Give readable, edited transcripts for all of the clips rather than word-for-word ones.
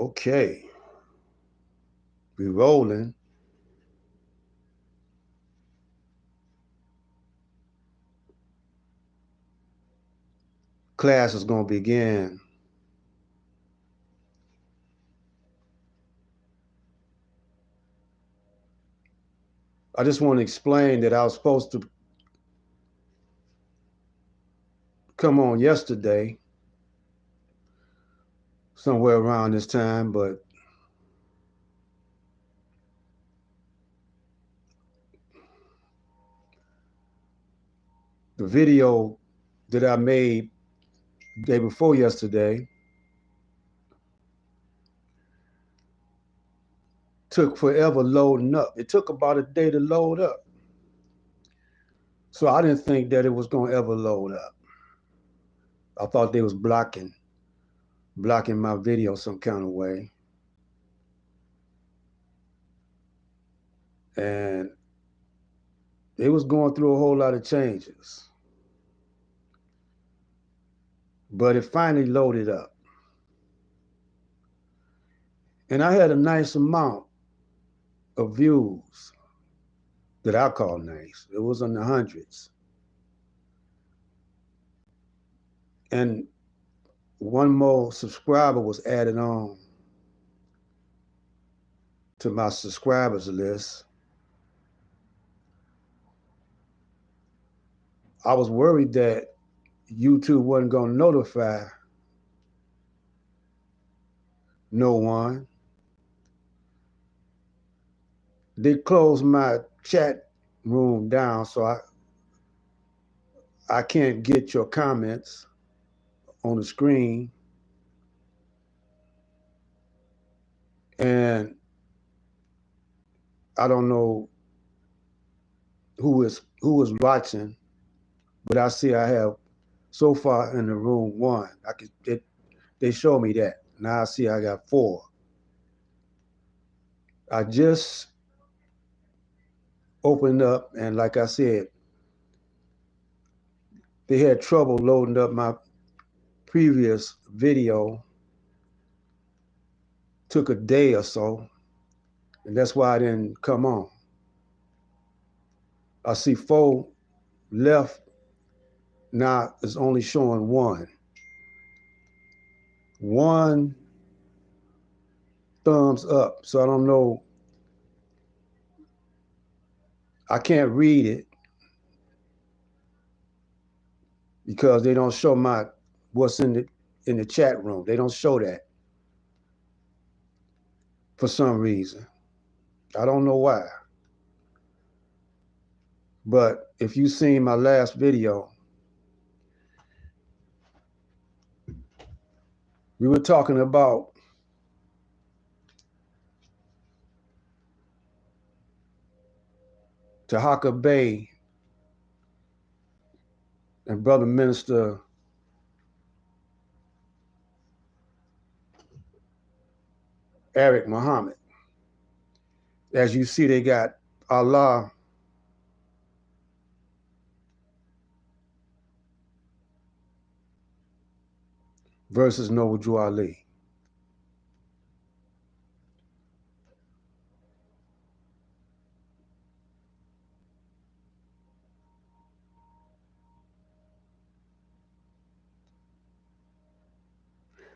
Okay, we rolling. Class is gonna begin. I just want to explain that I was supposed to come on yesterday, somewhere around this time, but the video that I made the day before yesterday took forever loading up. It took about a day to load up. So I didn't think that it was gonna ever load up. I thought they was blocking my video some kind of way. And it was going through a whole lot of changes. But it finally loaded up. And I had a nice amount of views that I call nice. It was in the hundreds. And one more subscriber was added on to my subscribers list. I was worried that YouTube wasn't going to notify no one. They closed my chat room down, so I can't get your comments on the screen. And I don't know who is watching, but I see I have so far in the room one. They show me that. Now I see I got 4. I just opened up, and like I said, they had trouble loading up my previous video. Took a day or so, and that's why I didn't come on. I see 4 left. Now it's only showing 1. 1 thumbs up. So I don't know. I can't read it because they don't show what's in the chat room. They don't show that for some reason. I don't know why. But if you seen my last video, we were talking about Tahaka Bay and Brother Minister Eric Muhammad. As you see, they got Allah versus Noble Ali.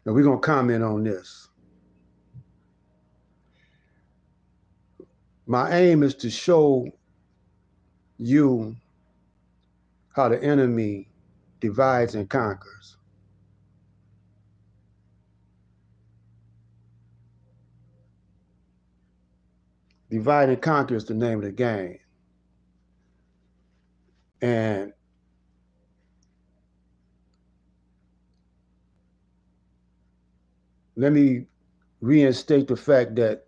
Now we're going to comment on this. My aim is to show you how the enemy divides and conquers. Divide and conquer is the name of the game. And let me reinstate the fact that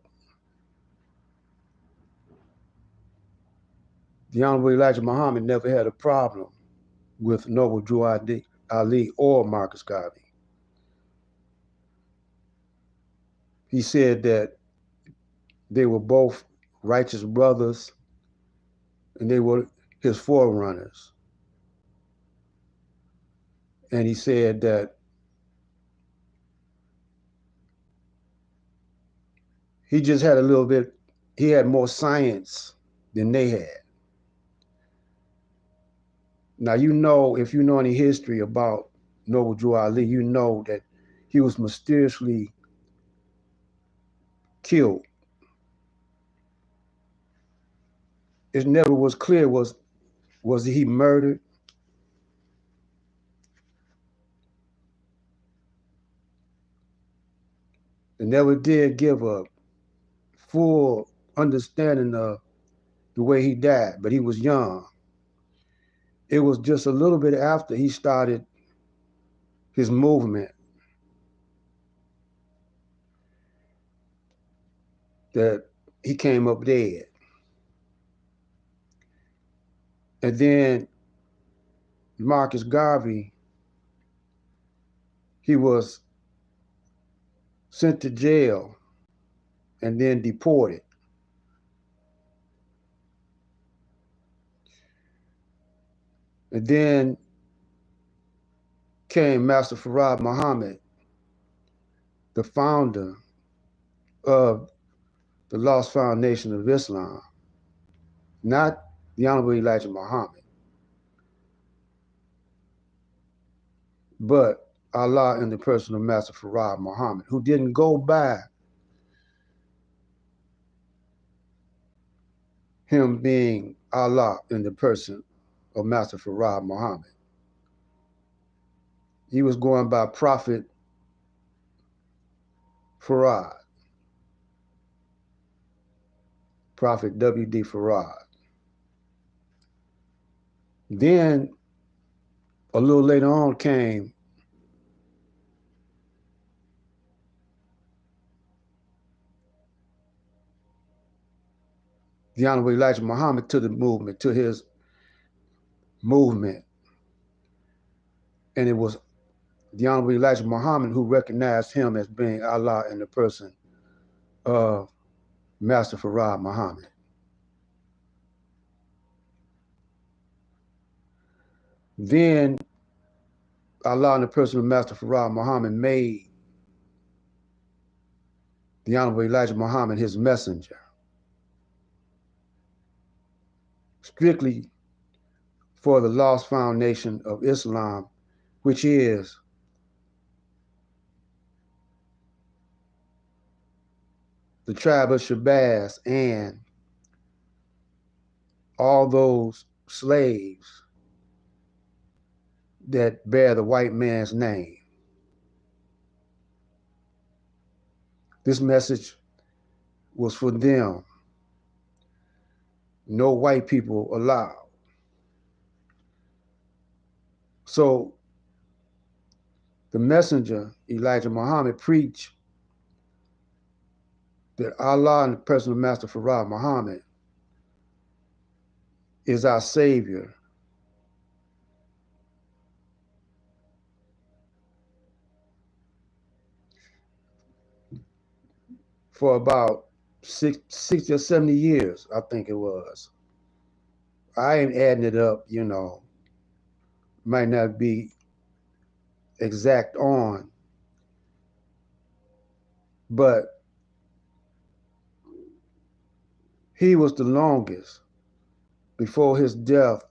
the Honorable Elijah Muhammad never had a problem with Noble Drew Ali or Marcus Garvey. He said that they were both righteous brothers and they were his forerunners. And he said that He just had a little bit, he had more science than they had. Now, you know, if you know any history about Noble Drew Ali, you know that he was mysteriously killed. It never was clear, was he murdered? It never did give a full understanding of the way he died, but he was young. It was just a little bit after he started his movement that he came up dead. And then Marcus Garvey, he was sent to jail and then deported. And then came Master Farad Muhammad, the founder of the Lost Foundation of Islam, not the Honorable Elijah Muhammad, but Allah in the person of Master Farad Muhammad, who didn't go by him being Allah in the person of Master Farad Muhammad. He was going by Prophet Farad, Prophet W.D. Farad. Then a little later on came the Honorable Elijah Muhammad to the movement, to his movement. And it was the Honorable Elijah Muhammad who recognized him as being Allah in the person of Master Farad Muhammad. Then Allah in the person of Master Farad Muhammad made the Honorable Elijah Muhammad his messenger, strictly for the Lost Foundation of Islam, which is the tribe of Shabazz and all those slaves that bear the white man's name. This message was for them. No white people allowed. So the messenger, Elijah Muhammad, preached that Allah in the person of Master Farad Muhammad is our Savior. For about 60 or 70 years, I think it was. I ain't adding it up, you know. Might not be exact on, but he was the longest before his death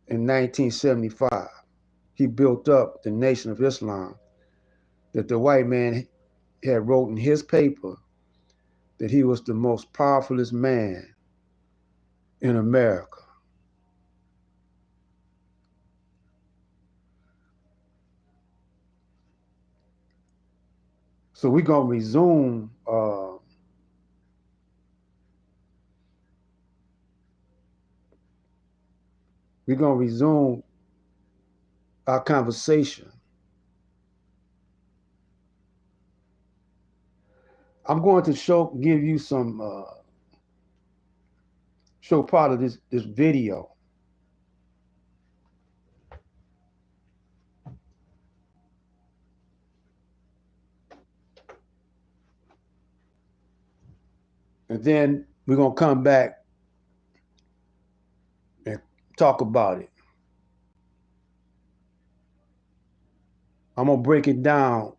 in 1975. He built up the Nation of Islam that the white man had wrote in his paper that he was the most powerfulest man in America. So we're gonna resume our conversation. I'm going to give you some show part of this video. And then we're gonna come back and talk about it. I'm gonna break it down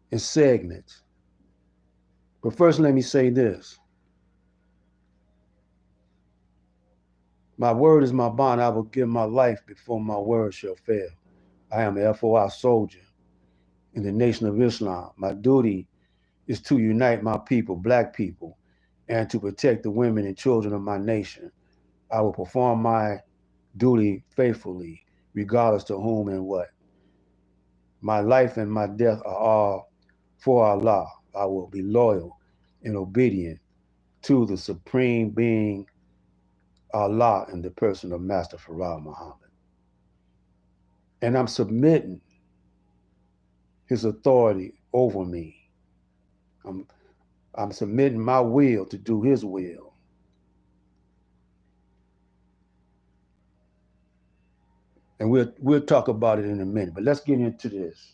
in segments. But first, let me say this. My word is my bond. I will give my life before my word shall fail. I am an FOI soldier in the Nation of Islam. My duty is to unite my people, black people, and to protect the women and children of my nation. I will perform my duty faithfully, regardless to whom and what. My life and my death are all for Allah. I will be loyal and obedient to the supreme being, Allah, in the person of Master Farah Muhammad. And I'm submitting his authority over me. I'm submitting my will to do his will. And we'll talk about it in a minute, but let's get into this.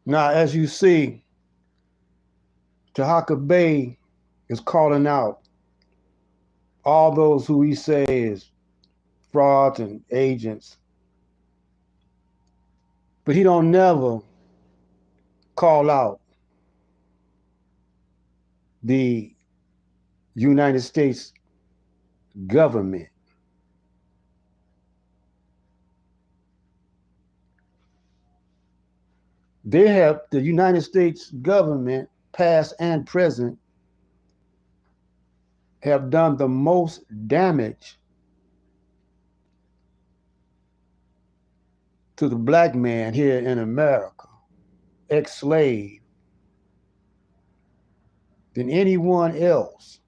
Now, as you see, Tahaka Bey is calling out all those who he says is frauds and agents, but he don't never call out the United States government. The United States government, past and present, have done the most damage to the black man here in America, ex-slave, than anyone else.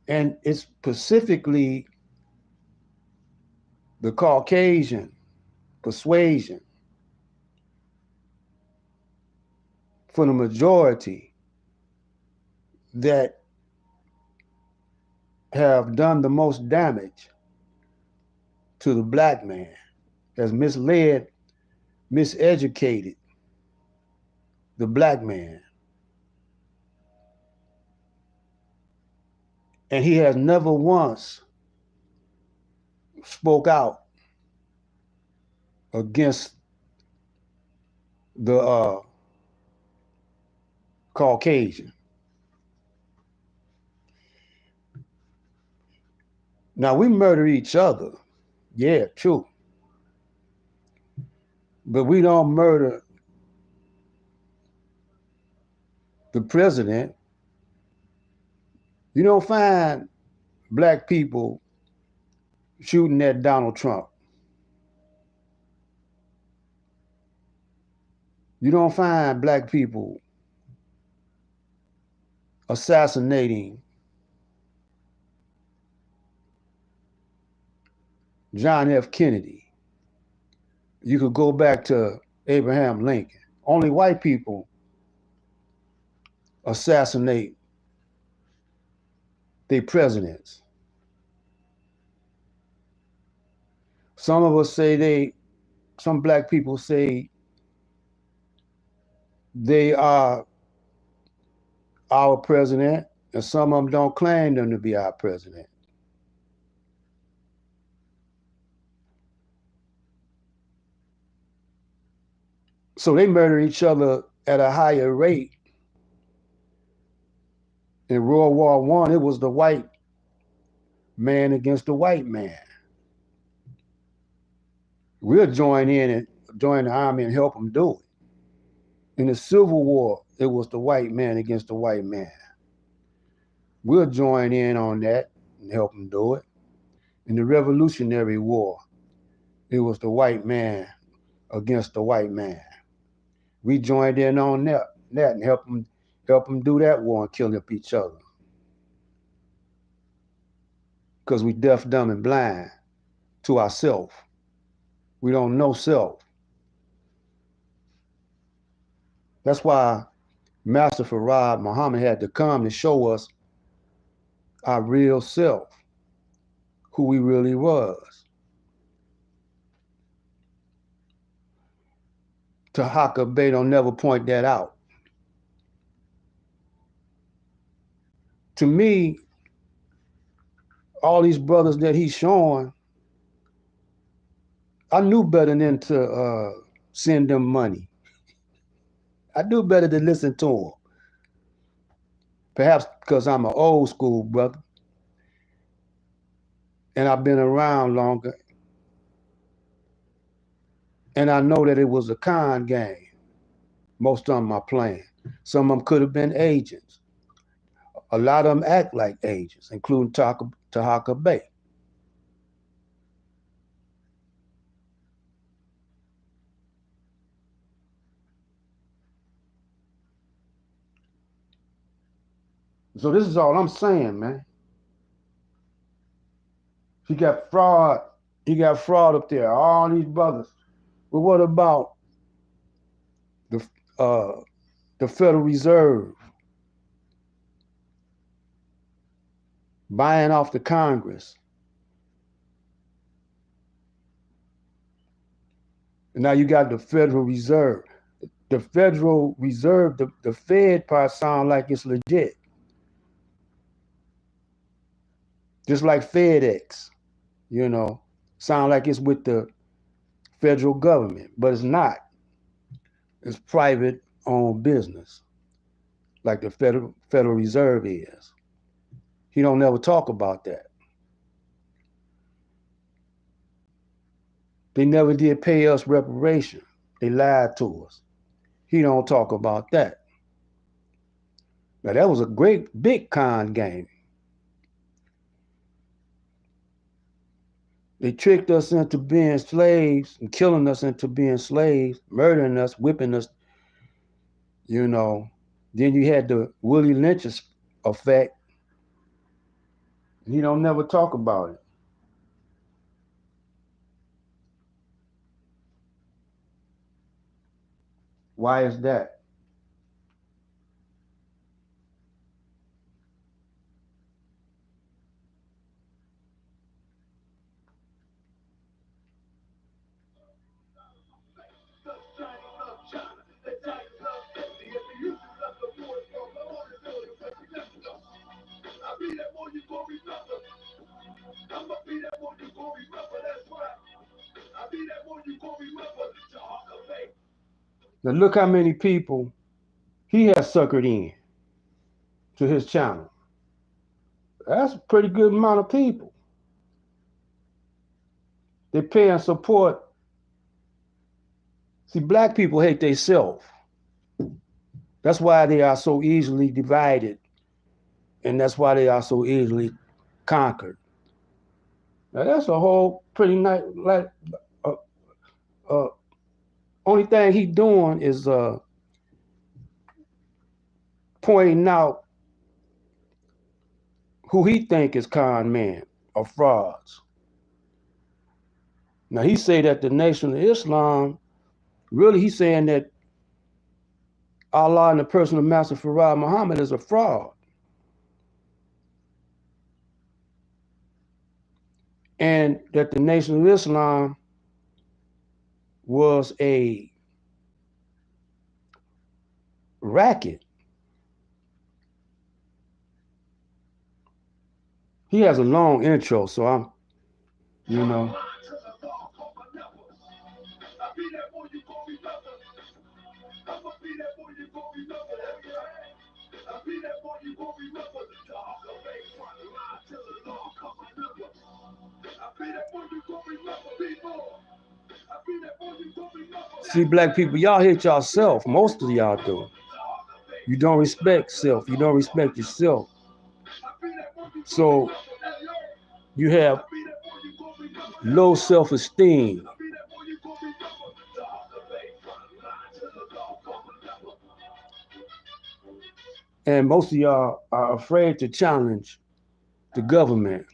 And it's specifically the Caucasian persuasion for the majority that have done the most damage to the black man, has misled, miseducated the black man. And he has never once spoke out against the Caucasian. Now, we murder each other. Yeah, true. But we don't murder the president. You don't find black people shooting at Donald Trump. You don't find black people assassinating John F. Kennedy. You could go back to Abraham Lincoln. Only white people assassinate their presidents. Some of us say some black people say they are our president, and some of them don't claim them to be our president. So they murder each other at a higher rate. In World War One, it was the white man against the white man. We'll join in and join the army and help them do it. In the Civil War, it was the white man against the white man. We'll join in on that and help them do it. In the Revolutionary War, it was the white man against the white man. We joined in on that and help them do that war and kill up each other. Because we deaf, dumb, and blind to ourselves. We don't know self. That's why Master Farad Muhammad had to come to show us our real self, who we really was. Tahaka Bay don't never point that out. To me, all these brothers that he's showing, I knew better than to send them money. I knew better than listen to them. Perhaps because I'm an old school brother and I've been around longer. And I know that it was a con game. Most of them are playing. Some of them could have been agents. A lot of them act like agents, including Tahaka Bay. So this is all I'm saying, man. He got fraud up there, all these brothers. But what about the Federal Reserve buying off the Congress? And now you got the Federal Reserve. The Federal Reserve, the Fed part sound like it's legit. Just like FedEx, sound like it's with the federal government, but it's not. It's private owned business, like the Federal Reserve is. He don't never talk about that. They never did pay us reparation. They lied to us. He don't talk about that. Now that was a great big con game. They tricked us into being slaves and killing us into being slaves, murdering us, whipping us, Then you had the Willie Lynch effect. He don't never talk about it. Why is that? Now look how many people he has suckered in to his channel. That's a pretty good amount of people. They pay and support. See, black people hate themselves. That's why they are so easily divided, and that's why they are so easily conquered. Now that's a whole pretty nice. Only thing he doing is pointing out who he think is con men or frauds. Now he say that the Nation of Islam, really he's saying that Allah in the person of Master Farad Muhammad is a fraud. and that the Nation of Islam was a racket. He has a long intro, so I'm, you know. See, black people, y'all hate yourself. Most of y'all do. You don't respect self. You don't respect yourself. So you have low self-esteem. And most of y'all are afraid to challenge the government.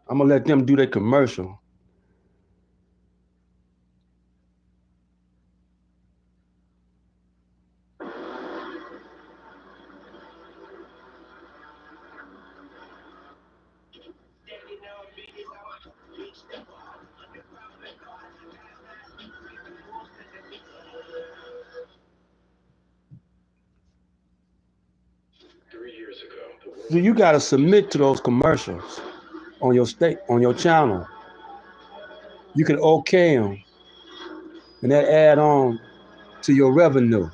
I'm gonna let them do their commercial. So you gotta submit to those commercials on your channel. You can okay them, and that add on to your revenue.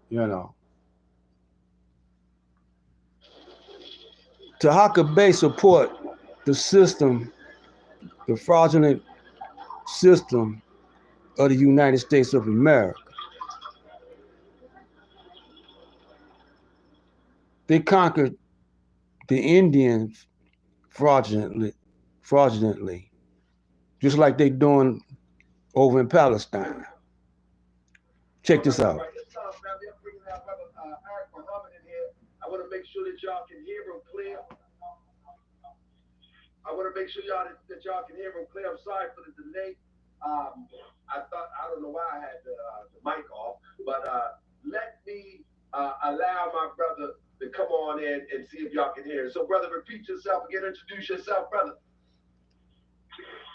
You know. Tahaka Bay support the system, the fraudulent system of the United States of America. They conquered the Indians fraudulently, just like they doing over in Palestine. Check this out. I want to make sure that y'all can hear him clear. I want to make sure that y'all can hear him clear. I'm sorry for the delay. I don't know why I had the mic off, but let me allow my brother to come on in and see if y'all can hear. So, brother, repeat yourself again. Introduce yourself, brother.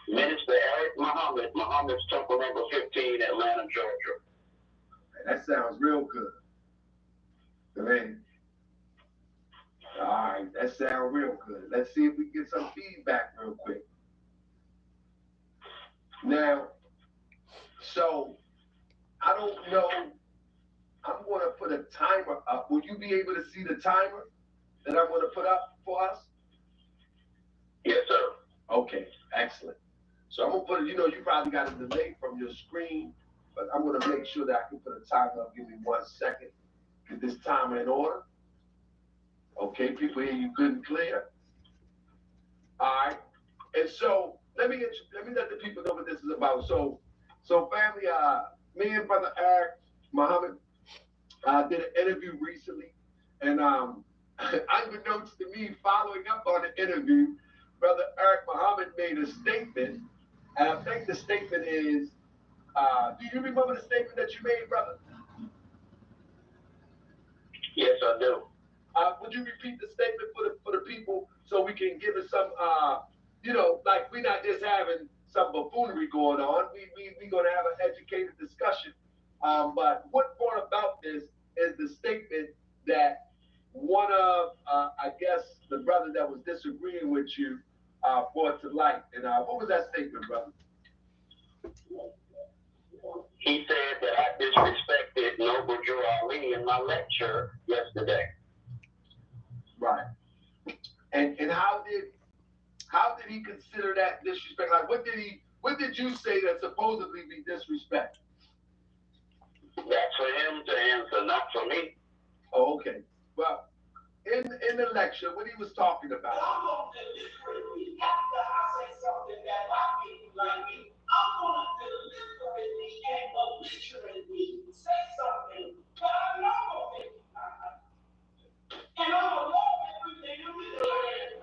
Minister Eric Muhammad, Muhammad's Temple number 15, Atlanta, Georgia. Man, that sounds real good. Man. All right, that sounds real good. Let's see if we can get some feedback real quick. Now, so I don't know. I'm going to put a timer up. Will you be able to see the timer that I'm going to put up for us? Yes, sir. Okay, excellent. So I'm going to put it, you probably got a delay from your screen, but I'm going to make sure that I can put a timer up. Give me 1 second. Get this timer in order. Okay, people hear you good and clear. All right. And so let me let the people know what this is about. So family, me and brother Eric Muhammad did an interview recently, and unbeknownst to me, following up on the interview, brother Eric Muhammad made a statement, and I think the statement is, do you remember the statement that you made, brother? Yes, I do. Would you repeat the statement for the people so we can give it some, like we're not just having some buffoonery going on. We're going to have an educated discussion. But what brought about this is the statement that one of, I guess, the brother that was disagreeing with you brought to light. And what was that statement, brother? He said that I disrespected Noble Drew Ali in my lecture yesterday. Right. And how did he consider that disrespect? Like what did you say that supposedly be disrespect? That's for him to answer, not for me. Oh, okay. Well, in the lecture, what he was talking about. I'm going to deliberately, after I say something that I people like me, I'm going to deliberately and belligerently say something that I know of it. And I'm going to love everything to reiterate.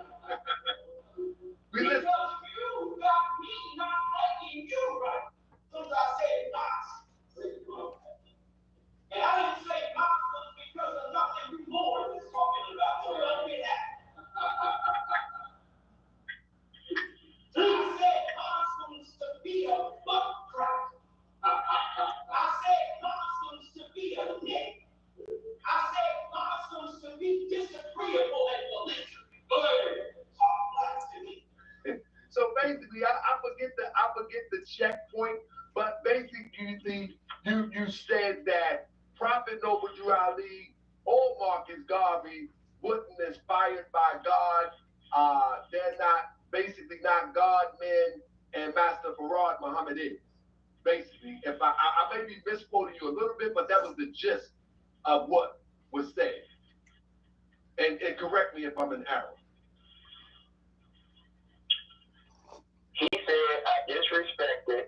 Because you got me not liking you right. Since I said not. And I didn't say not because of nothing more than checkpoint. But basically, you said that Prophet Noble Drew Ali or Marcus Garvey wasn't inspired by God. They're not God men, and Master Farad Muhammad is. Basically, if I may be misquoting you a little bit, but that was the gist of what was said. And correct me if I'm in error. He said, I disrespected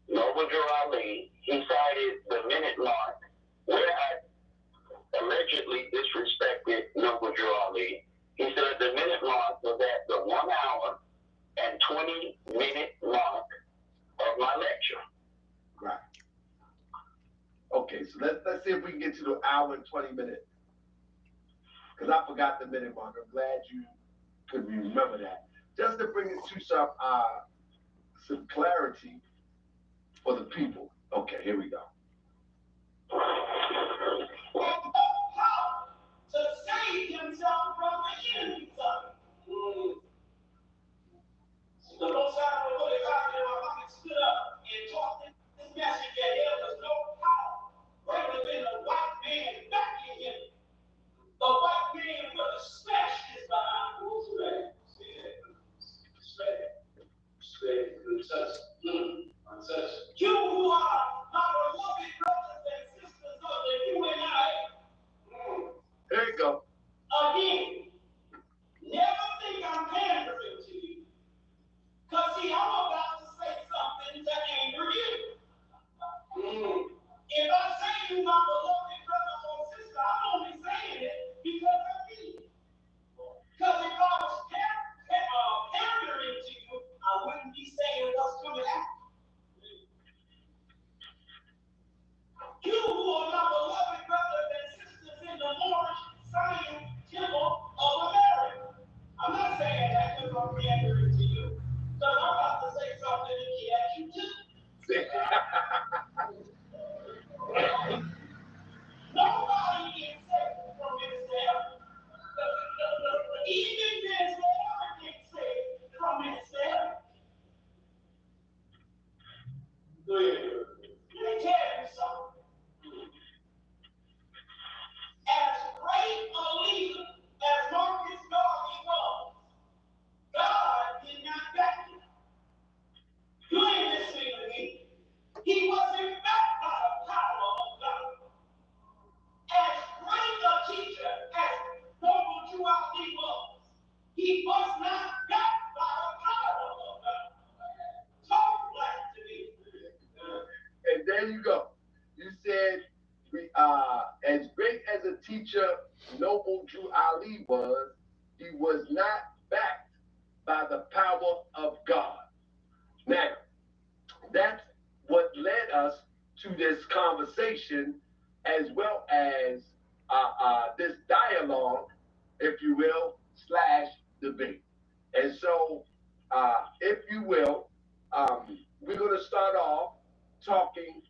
Noble Drew Ali. He cited the minute mark where I allegedly disrespected Noble Drew Ali. He said the minute mark was at the 1 hour and 20-minute mark of my lecture. Right. Okay, so let's see if we can get to the hour and 20 minutes. Because I forgot the minute mark. I'm glad you could remember that. Just to bring it to some clarity for the people. Okay, here we go. To save himself from the enemy's army. The Most High of the Holy Father Muhammad stood up and taught this message that there was no power greater than a white man backing him. The white man with a specialist behind who's ready. You who are my beloved brothers and sisters of the UNI. There you go. Again, never think I'm pandering to you. Because see, I'm about to say something to anger you. If I say you my beloved brother or sister, I'm only saying it because of me. Because if I was pandering to you, I wouldn't be saying what's coming out. You who are my beloved brothers and sisters in the Moorish Science Temple of America. I'm not saying that because I'm pandering to you. Because I'm about to say something to get at you too. Nobody is safe from his hell. Even his hell gets saved from his hell. Let me tell you something. As great a leader as Marcus Garvey was, God did not back him. You ain't listening to me. He wasn't backed by the power of God. As great a teacher as Noble Drew Ali was, he was not backed by the power of God. Talk black to me. And there you go. You said, as great as a teacher Noble Drew Ali was, he was not backed by the power of God. Now, that's what led us to this conversation, as well as this dialogue, if you will, / debate. And so, if you will, we're going to start off talking.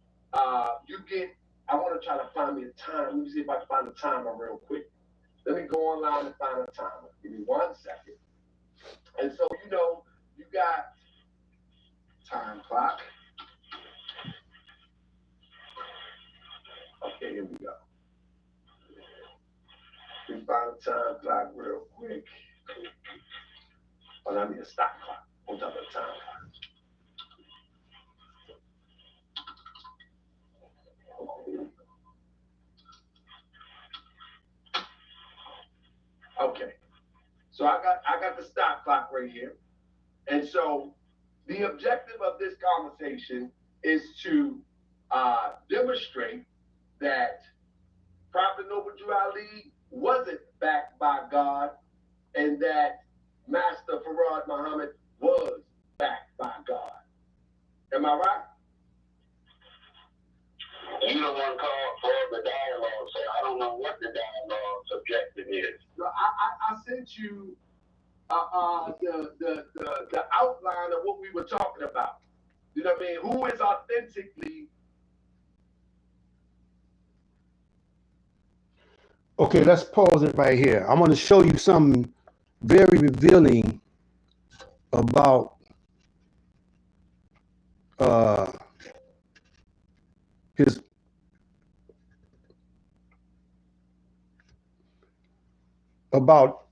I want to try to find me a time. Let me see if I can find a timer real quick. Let me go online and find a timer. Give me 1 second. And so, you got time clock. Okay, here we go. Let me find a time clock real quick. Oh, I need a stop clock on top of the time clock. Okay, so I got the stop clock right here. And so the objective of this conversation is to demonstrate that Prophet Noble Drew Ali wasn't backed by God, and that Master Farad Muhammad was backed by God. Am I right? You the one called for the dialogue, so I don't know what the dialogue's objective is. So I sent you the outline of what we were talking about. You know what I mean? Who is authentically. Okay, let's pause it right here. I'm going to show you something very revealing about his about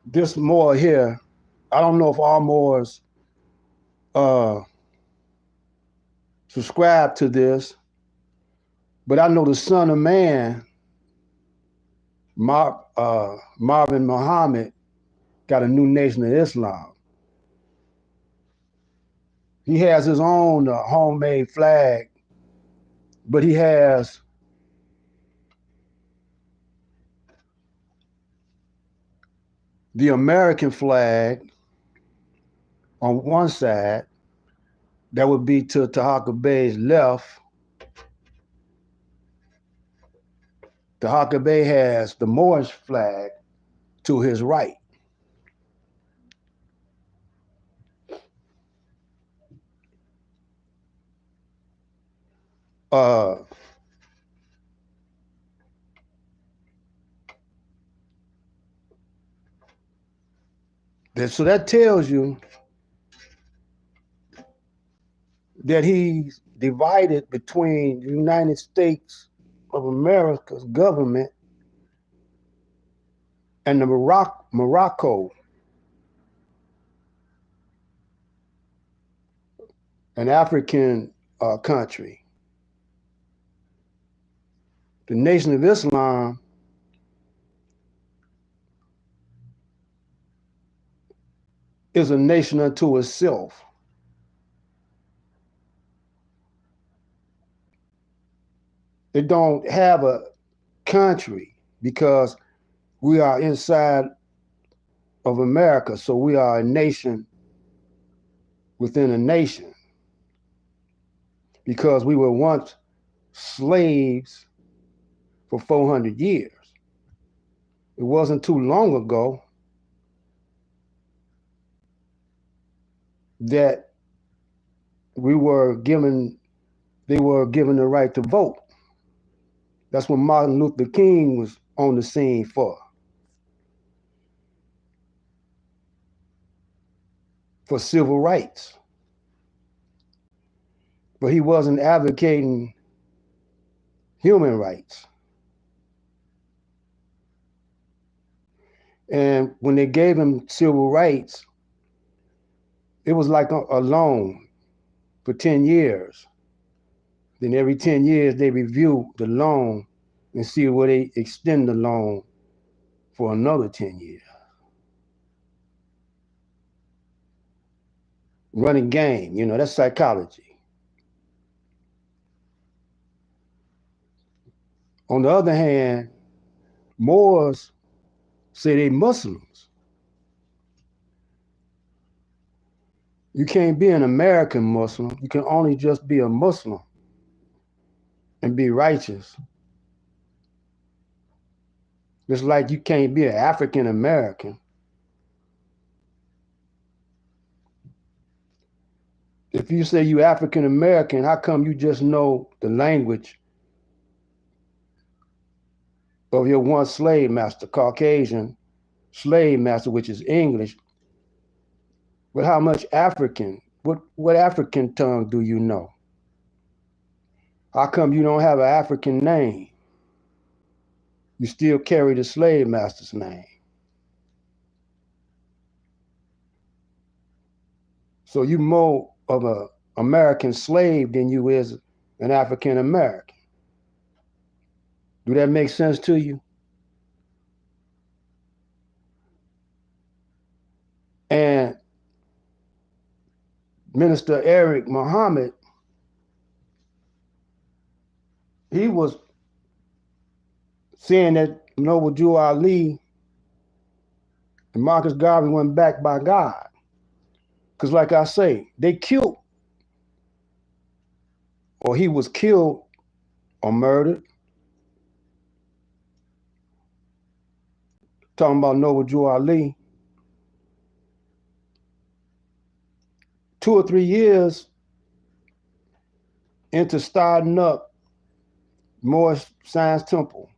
this Moor here. I don't know if all Moors subscribe to this, but I know the Son of Man, Marvin Muhammad, got a new Nation of Islam. He has his own homemade flag, but he has the American flag on one side. That would be to Tahaka Bay's left. Tahaka Bay has the Moorish flag to his right. So that tells you that he's divided between the United States of America's government and the Morocco, an African country. The Nation of Islam is a nation unto itself. It don't have a country because we are inside of America, so we are a nation within a nation. Because we were once slaves for 400 years. It wasn't too long ago that they were given the right to vote. That's what Martin Luther King was on the scene for civil rights. But he wasn't advocating human rights. And when they gave him civil rights, it was like a loan for 10 years. Then every 10 years, they review the loan and see where they extend the loan for another 10 years. Running game, that's psychology. On the other hand, Moors say they Muslims. You can't be an American Muslim. You can only just be a Muslim and be righteous. Just like you can't be an African American. If you say you African American, how come you just know the language of your one slave master, Caucasian slave master, which is English? But how much African, what African tongue do you know? How come you don't have an African name? You still carry the slave master's name. So you more of an American slave than you is an African American. Do that make sense to you? And Minister Eric Muhammad, he was saying that Noble Jew Ali and Marcus Garvey went back by God. Because like I say, they killed, or he was killed or murdered. Talking about Noble Jew Ali. 2 or 3 years into starting up Moorish Science Temple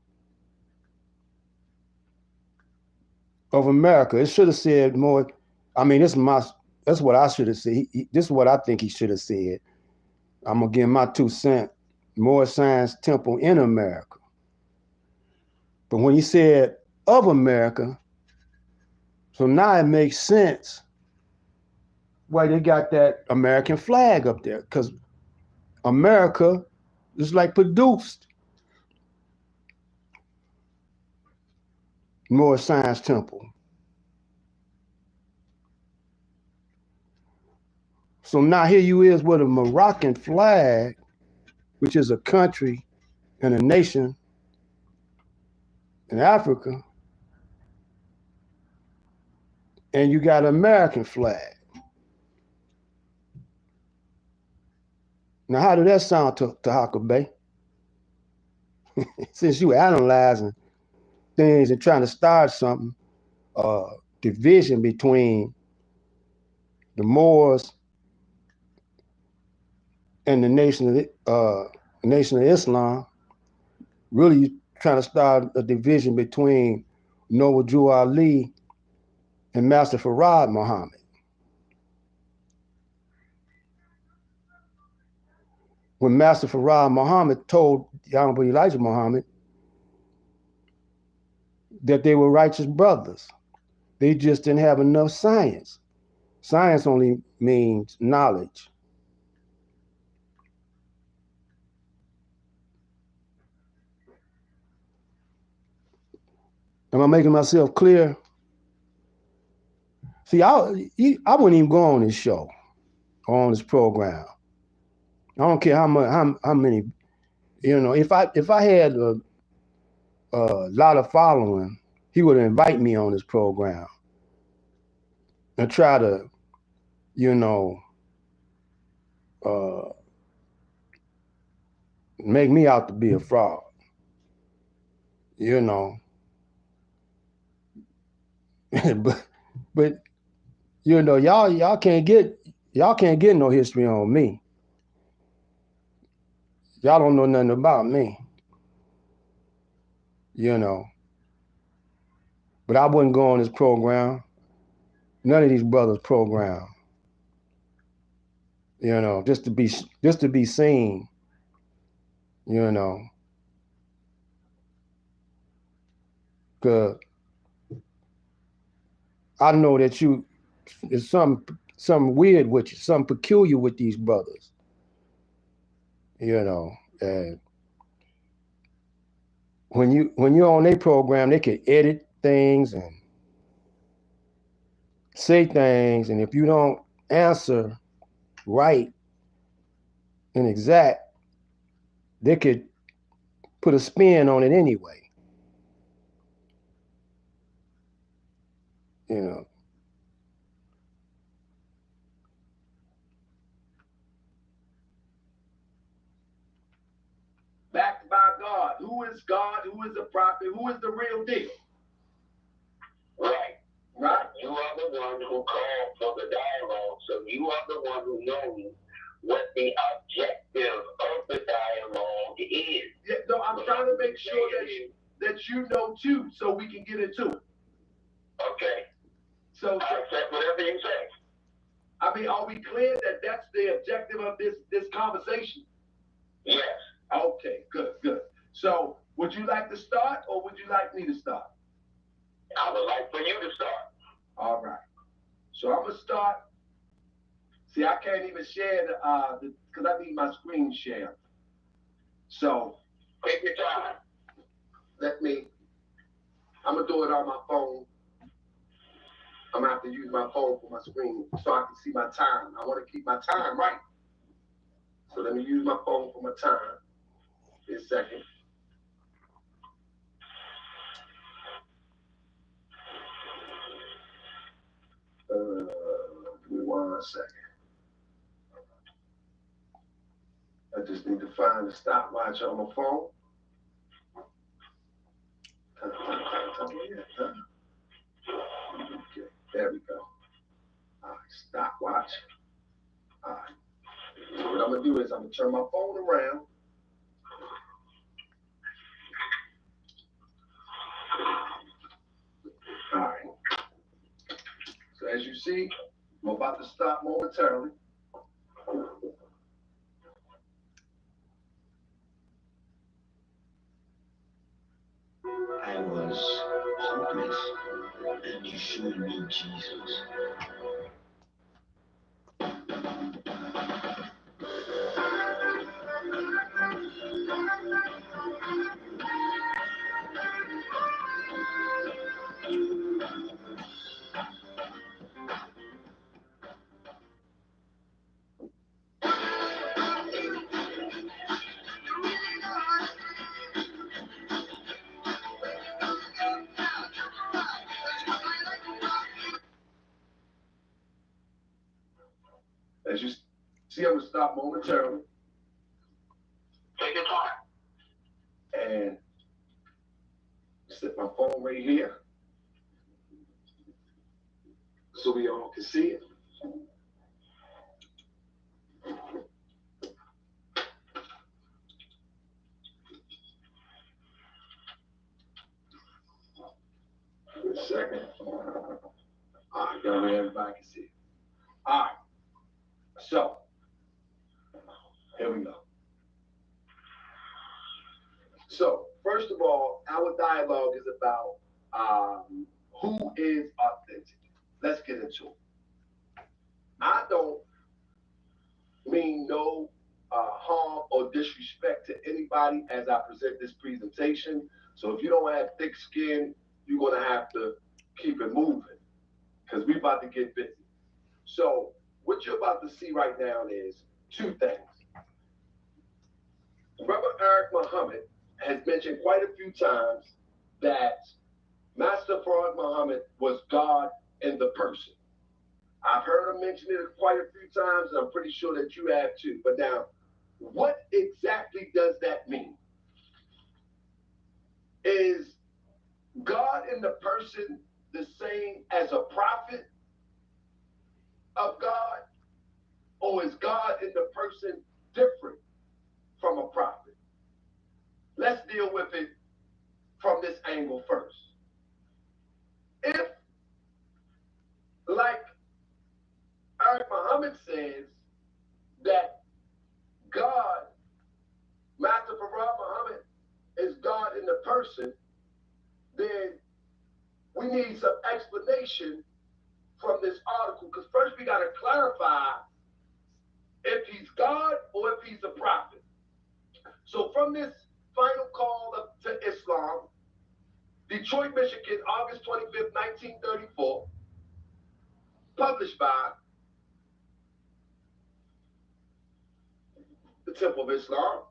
of America. It should have said more. I mean, it's my That's what I should have said. This is what I think he should have said. I'm gonna give my 2 cents. More science temple in America. But when he said of America, so now it makes sense why they got that American flag up there, because America is like produced more science temple. So now here you is with a Moroccan flag, which is a country and a nation in Africa, and you got an American flag. Now, how did that sound to Huckabee? Since you analyzing things and trying to start something, division between the Moors and the Nation of Islam, really trying to start a division between Noble Drew Ali and Master Farad Muhammad. When Master Farad Muhammad told the Honorable Elijah Muhammad that they were righteous brothers, they just didn't have enough science. Science only means knowledge. Am I making myself clear? See, I wouldn't even go on this show or on this program. I don't care how many, if I had a lot of following, he would invite me on this program and try to, make me out to be a fraud. but y'all can't get no history on me. Y'all don't know nothing about me. But I wouldn't go on this program. None of these brothers' program. Just to be seen. Cause I know that there's something weird with you, something peculiar with these brothers. And when you're on their program, they can edit things and say things, and if you don't answer right and exact, they could put a spin on it anyway. Backed by God. Who is God? Who is the prophet? Who is the real deal? Right. Right. You are the one who called for the dialogue, so you are the one who knows what the objective of the dialogue is. Yeah, no, I'm trying to make sure that you know too, so we can get into it. Okay. So I accept whatever you say. I mean, are we clear that that's the objective of this conversation? Yes. Okay, good. So, would you like to start, or would you like me to start? I would like for you to start. All right. So I'm gonna start. See, I can't even share because I need my screen share. So take your time. I'm gonna do it on my phone. I'm gonna have to use my phone for my screen so I can see my time. I want to keep my time right. So let me use my phone for my time. In a second. Give me 1 second. I just need to find the stopwatch on my phone. Okay, there we go. All right, stopwatch. All right. So what I'm gonna do is I'm gonna turn my phone around. All right. So as you see, I'm about to stop momentarily. I was hopeless, and you showed me Jesus. As you see, I'm going to stop momentarily. Take your time. And set my phone right here so we all can see it. For a second. All right, now everybody can see it. All right. So, here we go. So, first of all, our dialogue is about who is authentic. Let's get into it. I don't mean no harm or disrespect to anybody as I present this presentation. So if you don't have thick skin, you're going to have to keep it moving because we're about to get busy. So what you're about to see right now is two things. Reverend Eric Muhammad has mentioned quite a few times that Master Farad Muhammad was God in the person. I've heard him mention it quite a few times, and I'm pretty sure that you have too. But now, what exactly does that mean? Is God in the person the same as a prophet of God? Or is God in the person different from a prophet? Let's deal with it from this angle first. If, like Eric Muhammad says, that God, Master Farad Muhammad, is God in the person, then we need some explanation from this article, because first we got to clarify if he's God or if he's a prophet. So from this final call to Islam, Detroit, Michigan, August 25th, 1934, published by the Temple of Islam.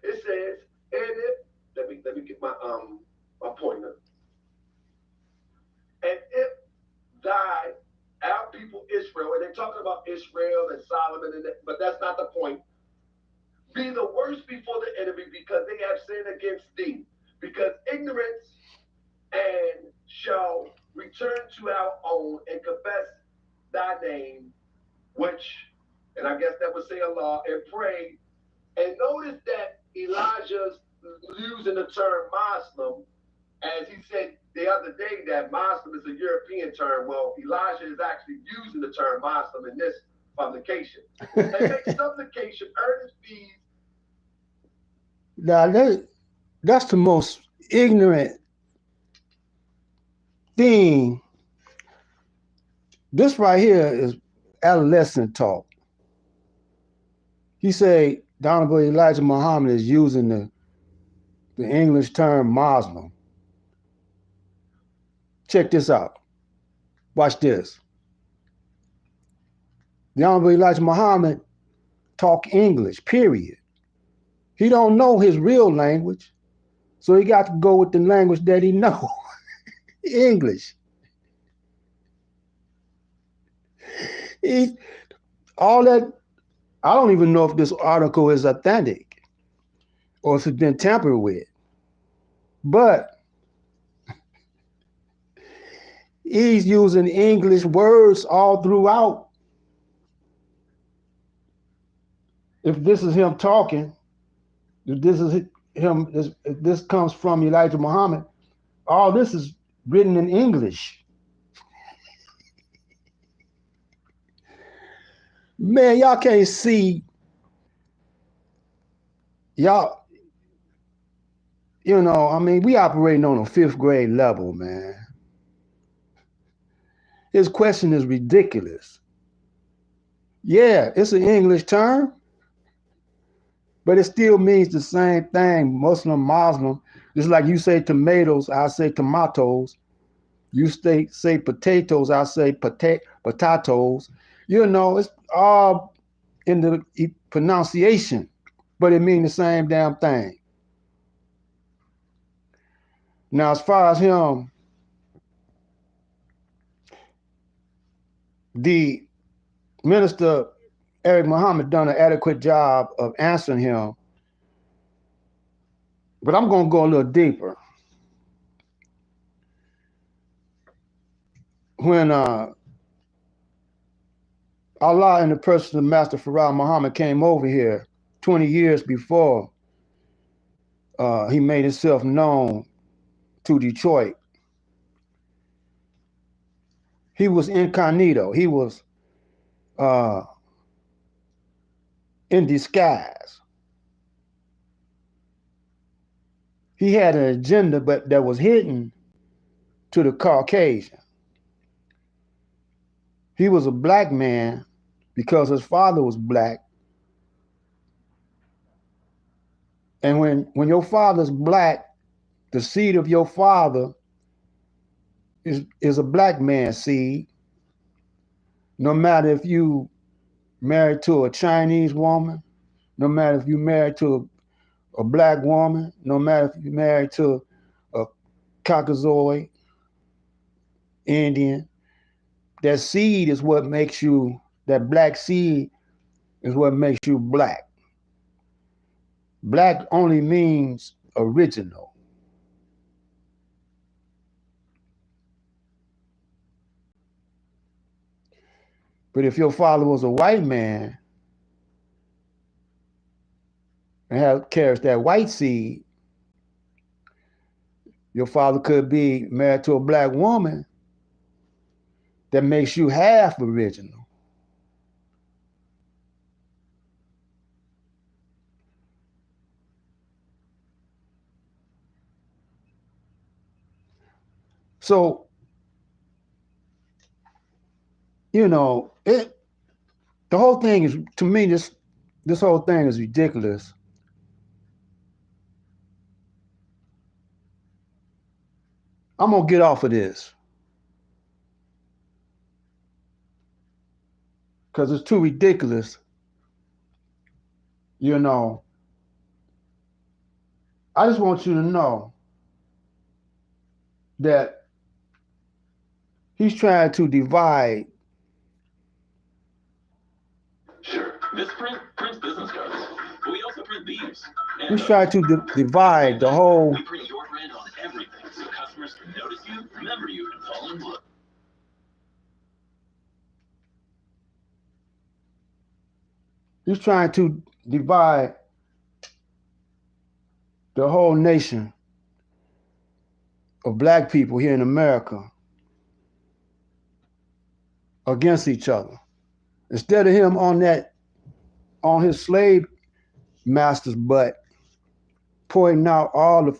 It says, and if, let me get my pointer. And if thy, our people Israel, and they're talking about Israel and Solomon, but that's not the point, be the worst before the enemy because they have sinned against thee, because ignorance and shall return to our own and confess thy name, which, and I guess that would say Allah, and pray. And notice that Elijah's using the term Muslim, as he said the other day that Muslim is a European term. Well, Elijah is actually using the term Muslim in this publication. And make supplication, earnest fees. Now, that's the most ignorant thing. This right here is adolescent talk. He say, Honorable Elijah Muhammad is using the English term Muslim. Check this out. Watch this. The Honorable Elijah Muhammad talk English, period. He don't know his real language, so he got to go with the language that he know, English. All that, I don't even know if this article is authentic or if it's been tampered with, but he's using English words all throughout. If this is him talking, if this is him, if this comes from Elijah Muhammad, all this is written in English. Man, y'all can't see. Y'all, I mean, we operating on a 5th grade level, man. His question is ridiculous. Yeah, it's an English term, but it still means the same thing. Muslim. Just like you say tomatoes, I say tomatoes. You say potatoes, I say potatoes. It's all in the pronunciation, but it means the same damn thing. Now, as far as him, the minister, Eric Muhammad, done an adequate job of answering him, but I'm going to go a little deeper. When Allah in the person of Master Farah Muhammad came over here 20 years before he made himself known to Detroit, he was incognito. He was in disguise. He had an agenda, but that was hidden to the Caucasian. He was a black man because his father was black. And when your father's black, the seed of your father is a black man's seed. No matter if you married to a Chinese woman, no matter if you married to a black woman, no matter if you married to a Caucasoid, Indian, that seed is what makes you, that black seed is what makes you black. Black only means original. But if your father was a white man and carries that white seed, your father could be married to a black woman that makes you half original. So, the whole thing is, to me, this whole thing is ridiculous. I'm going to get off of this because it's too ridiculous. I just want you to know that he's trying to divide. Sure, this prints business cards, but we also print these. He's trying to divide the whole. We print your brand on everything so customers can notice you, remember you, and fall in love. He's trying to divide the whole nation of black people here in America against each other. Instead of him on his slave master's butt, pointing out all the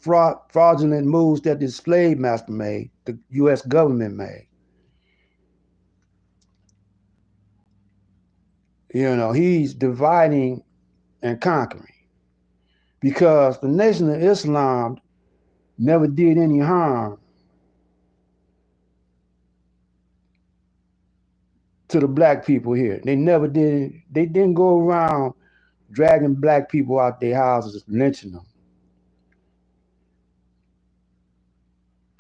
fraudulent moves that the slave master made, the U.S. government made. He's dividing and conquering because the Nation of Islam never did any harm to the black people here. They didn't go around dragging black people out their houses, lynching them.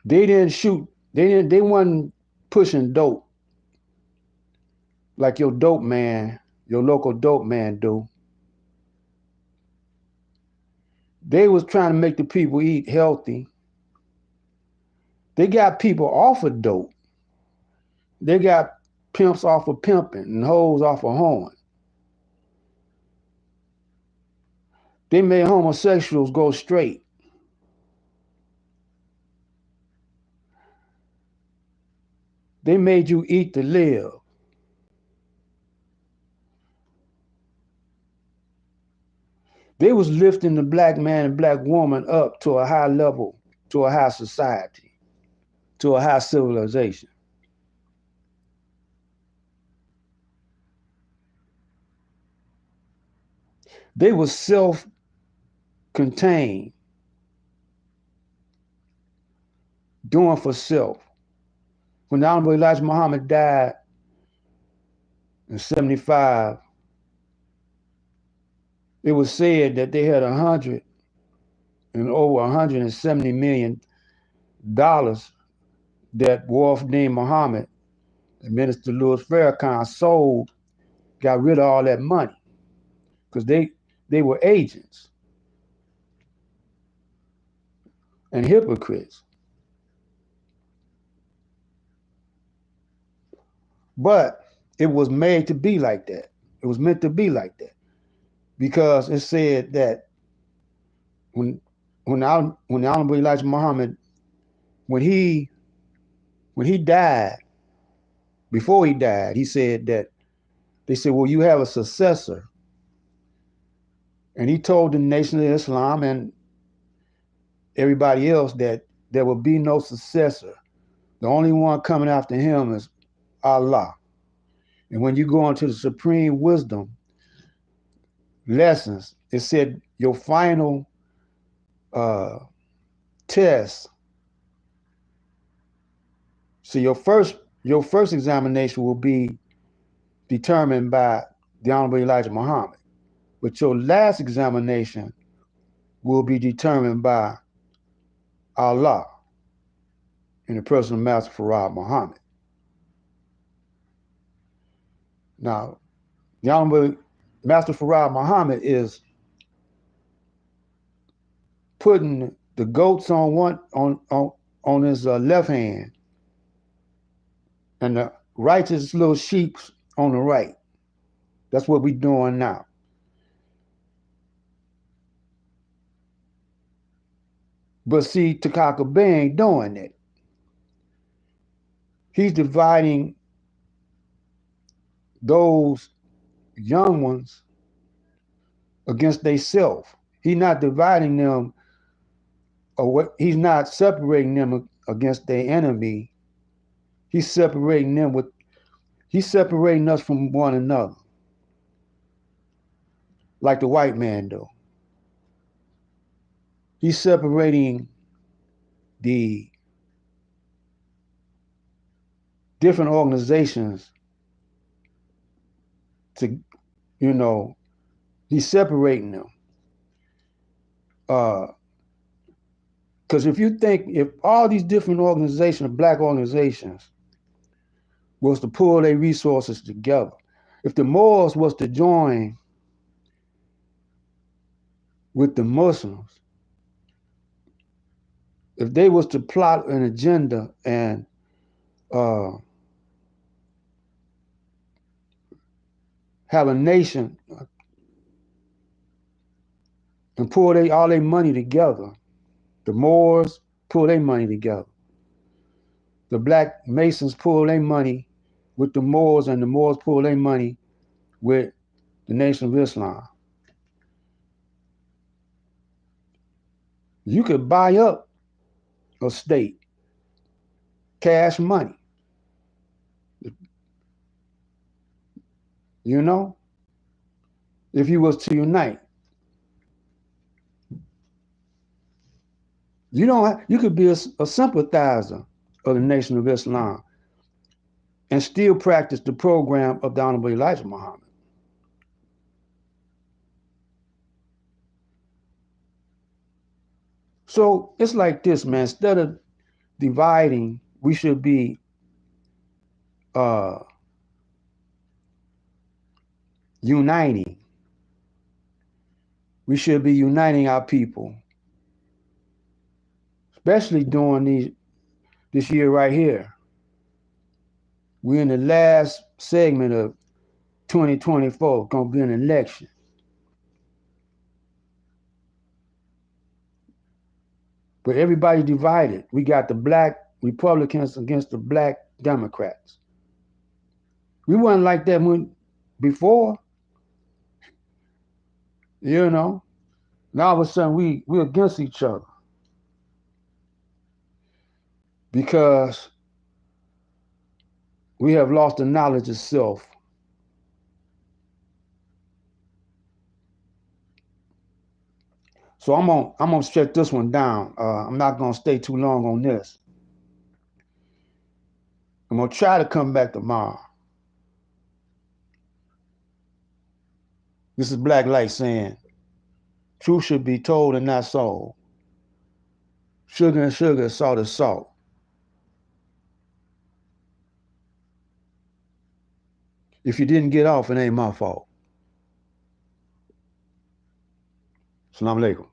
They didn't shoot. They wasn't pushing dope like your local dope man do. They was trying to make the people eat healthy. They got people off of dope. They got pimps off of pimping and hoes off of hoeing. They made homosexuals go straight. They made you eat to live. They was lifting the black man and black woman up to a high level, to a high society, to a high civilization. They were self-contained, doing for self. When the Honorable Elijah Muhammad died in 75, it was said that they had over $170 million that Wharf Dean Muhammad and Minister Louis Farrakhan sold, got rid of all that money because they were agents and hypocrites. But it was made to be like that. It was meant to be like that because it said that when the Honorable Elijah Muhammad, when he died, before he died, he said that they said, well, you have a successor. And he told the Nation of Islam and everybody else that there will be no successor. The only one coming after him is Allah. And when you go into the supreme wisdom lessons, it said your final test. So your first examination will be determined by the Honorable Elijah Muhammad, but your last examination will be determined by Allah in the person of Master Farad Muhammad. Now, the Honorable Master Farad Muhammad is putting the goats on his left hand and the righteous little sheep on the right. That's what we're doing now. But see, Takaka Bey ain't doing it. He's dividing those young ones against themselves. He's not dividing them, he's not separating them against their enemy. He's separating us from one another, like the white man do. He's separating the different organizations to, he's separating them. Because if all these different organizations, black organizations, was to pull their resources together, if the Moors was to join with the Muslims, if they was to plot an agenda and have a nation and pull all their money together, the Moors pull their money together, the Black Masons pull their money with the Moors, and the Moors pull their money with the Nation of Islam. You could buy up a state, cash money, if you was to unite. You could be a sympathizer of the Nation of Islam and still practice the program of the Honorable Elijah Muhammad. So it's like this, man. Instead of dividing, we should be uniting. We should be uniting our people, especially during this year right here. We're in the last segment of 2024, gonna be an election. But everybody divided. We got the black Republicans against the black Democrats. We wasn't like that before. Now all of a sudden we're against each other because we have lost the knowledge of self. So I'm gonna shut this one down. I'm not gonna stay too long on this. I'm gonna try to come back tomorrow. This is Black Light saying, truth should be told and not sold. Sugar and sugar, salt is salt. If you didn't get off, it ain't my fault. Assalamu alaikum.